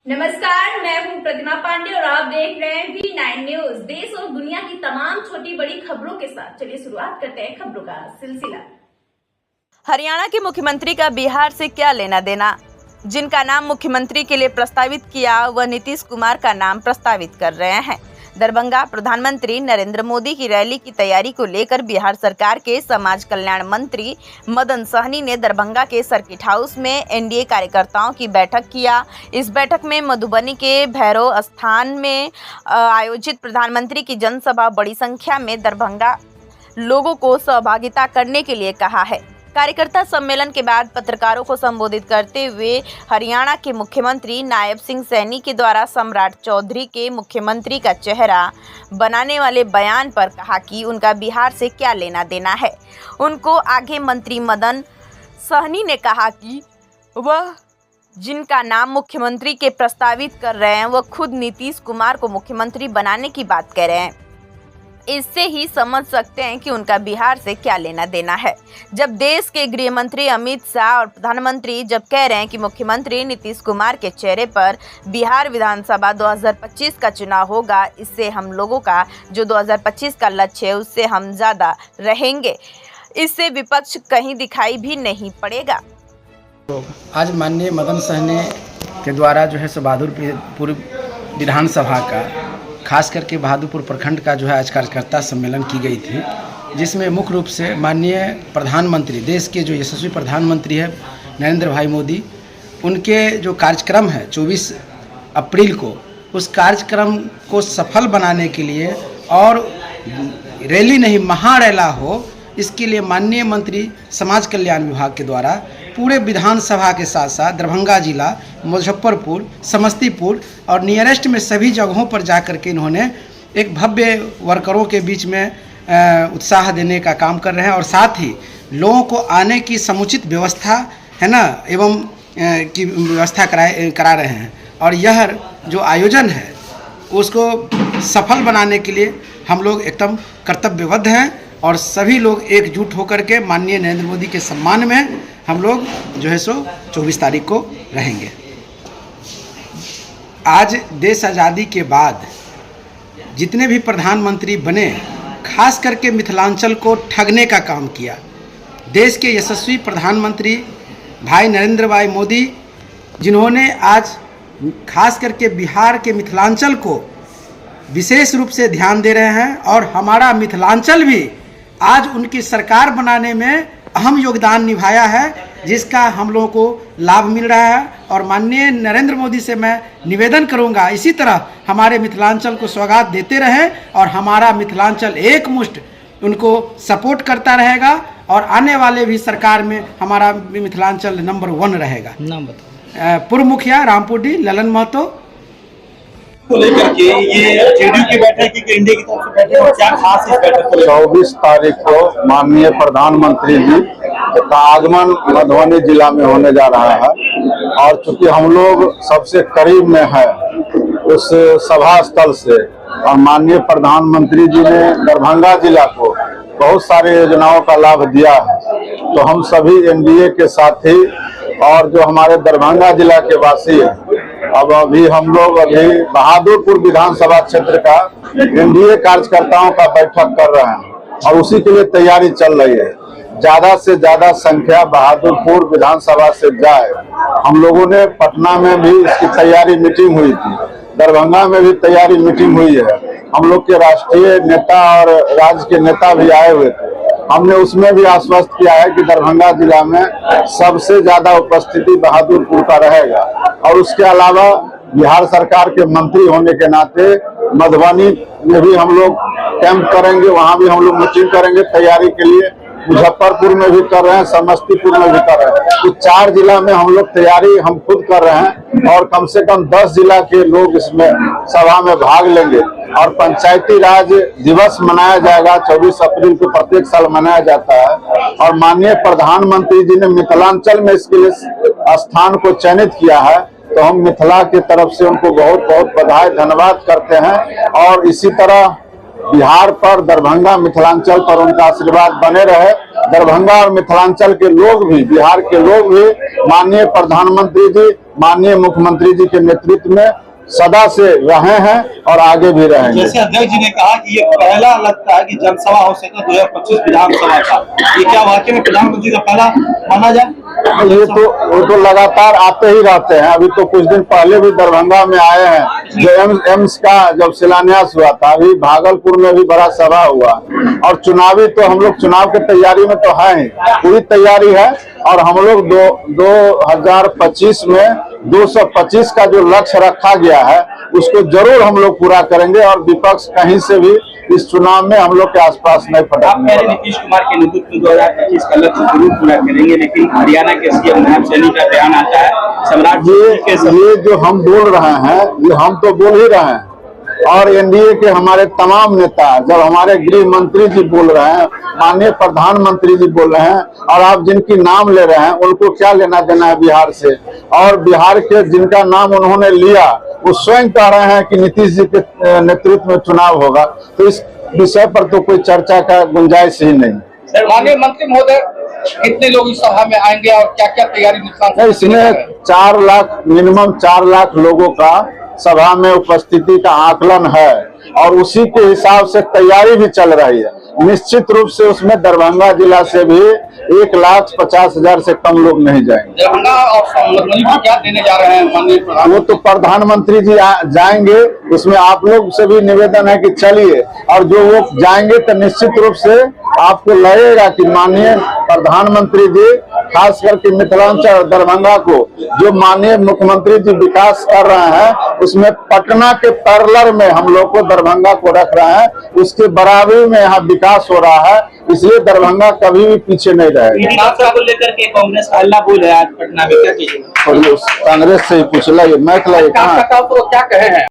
नमस्कार, मैं हूं प्रतिमा पांडे और आप देख रहे हैं V9 न्यूज। देश और दुनिया की तमाम छोटी बड़ी खबरों के साथ चलिए शुरुआत करते हैं खबरों का सिलसिला। हरियाणा के मुख्यमंत्री का बिहार से क्या लेना देना? जिनका नाम मुख्यमंत्री के लिए प्रस्तावित किया वह नीतीश कुमार का नाम प्रस्तावित कर रहे हैं। दरभंगा प्रधानमंत्री नरेंद्र मोदी की रैली की तैयारी को लेकर बिहार सरकार के समाज कल्याण मंत्री मदन सहनी ने दरभंगा के सर्किट हाउस में एनडीए कार्यकर्ताओं की बैठक किया। इस बैठक में मधुबनी के भैरव स्थान में आयोजित प्रधानमंत्री की जनसभा बड़ी संख्या में दरभंगा लोगों को सहभागिता करने के लिए कहा है। कार्यकर्ता सम्मेलन के बाद पत्रकारों को संबोधित करते हुए हरियाणा के मुख्यमंत्री नायब सिंह सैनी के द्वारा सम्राट चौधरी के मुख्यमंत्री का चेहरा बनाने वाले बयान पर कहा कि उनका बिहार से क्या लेना देना है। उनको आगे मंत्री मदन सहनी ने कहा कि वह जिनका नाम मुख्यमंत्री के प्रस्तावित कर रहे हैं वह खुद नीतीश कुमार को मुख्यमंत्री बनाने की बात कह रहे हैं। इससे ही समझ सकते हैं कि उनका बिहार से क्या लेना देना है। जब देश के गृह मंत्री अमित शाह और प्रधानमंत्री जब कह रहे हैं कि मुख्यमंत्री नीतीश कुमार के चेहरे पर बिहार विधानसभा 2025 का चुनाव होगा, इससे हम लोगों का जो 2025 का लक्ष्य है उससे हम ज़्यादा रहेंगे। इससे विपक्ष कहीं दिखाई भी नहीं पड़ेगा। आज माननीय मदन सहनी के द्वारा जो है बहादुरपुर विधानसभा का खास करके बहादुरपुर प्रखंड का जो है आज कार्यकर्ता सम्मेलन की गई थी, जिसमें मुख्य रूप से माननीय प्रधानमंत्री, देश के जो यशस्वी प्रधानमंत्री है नरेंद्र भाई मोदी, उनके जो कार्यक्रम है 24 अप्रैल को, उस कार्यक्रम को सफल बनाने के लिए और रैली नहीं महारैला हो, इसके लिए माननीय मंत्री समाज कल्याण विभाग के द्वारा पूरे विधानसभा के साथ साथ दरभंगा जिला, मुजफ्फरपुर, समस्तीपुर और नियरेस्ट में सभी जगहों पर जाकर के इन्होंने एक भव्य वर्करों के बीच में उत्साह देने का काम कर रहे हैं और साथ ही लोगों को आने की समुचित व्यवस्था है ना एवं की व्यवस्था करा रहे हैं। और यह जो आयोजन है उसको सफल बनाने के लिए हम लोग एकदम कर्तव्यबद्ध हैं और सभी लोग एकजुट होकर के माननीय नरेंद्र मोदी के सम्मान में हम लोग जो है 24 तारीख को रहेंगे। आज देश आज़ादी के बाद जितने भी प्रधानमंत्री बने, खास करके मिथिलांचल को ठगने का काम किया। देश के यशस्वी प्रधानमंत्री भाई नरेंद्र भाई मोदी, जिन्होंने आज खास करके बिहार के मिथिलांचल को विशेष रूप से ध्यान दे रहे हैं और हमारा मिथिलांचल भी आज उनकी सरकार बनाने में अहम योगदान निभाया है, जिसका हम लोगों को लाभ मिल रहा है। और माननीय नरेंद्र मोदी से मैं निवेदन करूंगा इसी तरह हमारे मिथिलांचल को सौगात देते रहें और हमारा मिथिलांचल एकमुष्ट उनको सपोर्ट करता रहेगा और आने वाले भी सरकार में हमारा मिथिलांचल नंबर 1 रहेगा। नाम बताओ। पूर्व मुखिया रामपुरडी ललन महतो को लेकर के ये जेडीयू की बैठक की इंडिया की तरफ से बैठक और क्या खास इस बैठक को 24 तारीख को माननीय प्रधानमंत्री जी का आगमन मधुबनी जिला में होने जा रहा है और चूंकि हम लोग सबसे करीब में है उस सभा स्थल से और माननीय प्रधानमंत्री जी ने दरभंगा जिला को बहुत सारी योजनाओं का लाभ दिया है, तो हम सभी एनडीए के साथी और जो हमारे दरभंगा जिला के वासी हैं, अब हम लोग बहादुरपुर विधानसभा क्षेत्र का एनडीए कार्यकर्ताओं का बैठक कर रहे हैं और उसी के लिए तैयारी चल रही है। ज्यादा से ज्यादा संख्या बहादुरपुर विधानसभा से जाए। हम लोगों ने पटना में भी इसकी तैयारी मीटिंग हुई थी, दरभंगा में भी तैयारी मीटिंग हुई है। हम लोग के राष्ट्रीय नेता और राज्य के नेता भी आए हुए थे। हमने उसमें भी आश्वस्त किया है कि दरभंगा जिला में सबसे ज्यादा उपस्थिति बहादुरपुर का रहेगा और उसके अलावा बिहार सरकार के मंत्री होने के नाते मधुबनी में भी हम लोग कैंप करेंगे, वहां भी हम लोग मीटिंग करेंगे तैयारी के लिए। मुजफ्फरपुर में भी कर रहे हैं, समस्तीपुर में भी कर रहे हैं। तो 4 जिला में हम लोग तैयारी हम खुद कर रहे हैं और कम से कम 10 जिला के लोग इसमें सभा में भाग लेंगे और पंचायती राज दिवस मनाया जाएगा। 24 अप्रैल को प्रत्येक साल मनाया जाता है और माननीय प्रधानमंत्री जी ने मिथिलांचल में इसके लिए स्थान को चयनित किया है, तो हम मिथिला की तरफ से उनको बहुत बहुत बधाई धन्यवाद करते हैं। और इसी तरह बिहार पर, दरभंगा, मिथिलांचल पर उनका आशीर्वाद बने रहे। दरभंगा और मिथिलांचल के लोग भी, बिहार के लोग भी माननीय प्रधानमंत्री जी माननीय मुख्यमंत्री जी के नेतृत्व में सदा से रहे हैं और आगे भी रहेंगे। जैसे अध्यक्ष जी ने कहा कि ये पहला लगता है कि जनसभा हो सके 2025 विधानसभा का, ये क्या वाकई में प्रधानमंत्री का पहला माना जाए? ये तो वो तो लगातार आते ही रहते हैं। अभी तो कुछ दिन पहले भी दरभंगा में आए हैं, जो एम्स का जब शिलान्यास हुआ था। अभी भागलपुर में भी बड़ा सभा हुआ और चुनावी तो हम लोग चुनाव की तैयारी में तो है ही, पूरी तैयारी है। और हम लोग 2025 में 225 का जो लक्ष्य रखा गया है उसको जरूर हम लोग पूरा करेंगे और विपक्ष कहीं से भी इस चुनाव में हम लोग के आसपास नहीं आप फटकने पहले नीतीश कुमार के नेतृत्व में 2025 का लक्ष्य जरूर पूरा करेंगे, लेकिन हरियाणा के सीएम नायब सैनी का बयान आता है सम्राट ये जो हम बोल रहे हैं ये हम तो बोल ही रहे हैं और एनडीए के हमारे तमाम नेता, जब हमारे गृह मंत्री जी बोल रहे हैं, माननीय प्रधानमंत्री जी बोल रहे हैं और आप जिनकी नाम ले रहे हैं उनको क्या लेना देना है बिहार से? और बिहार के जिनका नाम उन्होंने लिया वो स्वयं कह रहे हैं कि नीतीश जी के नेतृत्व में चुनाव होगा, तो इस विषय पर तो कोई चर्चा का गुंजाइश ही नहीं। माननीय मंत्री महोदय, कितने लोग इस सभा में आएंगे और क्या क्या तैयारी? इसमें 4 लाख मिनिमम 4 लाख लोगों का सभा में उपस्थिति का आकलन है और उसी के हिसाब से तैयारी भी चल रही है। निश्चित रूप से उसमें दरभंगा जिला से भी 1,50,000 से कम लोग नहीं जाएंगे। दरभंगा और मधुबनी को क्या देने जा रहे हैं माननीय प्रधानमंत्री? वो तो प्रधानमंत्री जी जाएंगे, उसमें आप लोग से भी निवेदन है कि चलिए, और जो वो जाएंगे तो निश्चित रूप से आपको लगेगा कि माननीय प्रधानमंत्री जी खास करके मिथिलांचल और दरभंगा को जो माननीय मुख्यमंत्री जी विकास कर रहे हैं उसमें पटना के पैरेलल में हम लोग को दरभंगा को रख रहे हैं, उसके बराबरी में यहाँ विकास हो रहा है, इसलिए दरभंगा कभी भी पीछे नहीं रहेगा। को लेकर के कांग्रेस का हल्ला बोल है आज पटना में, क्या कीजिएगा? कांग्रेस से ही पूछ ला, मैं क्या क्या कहे हैं?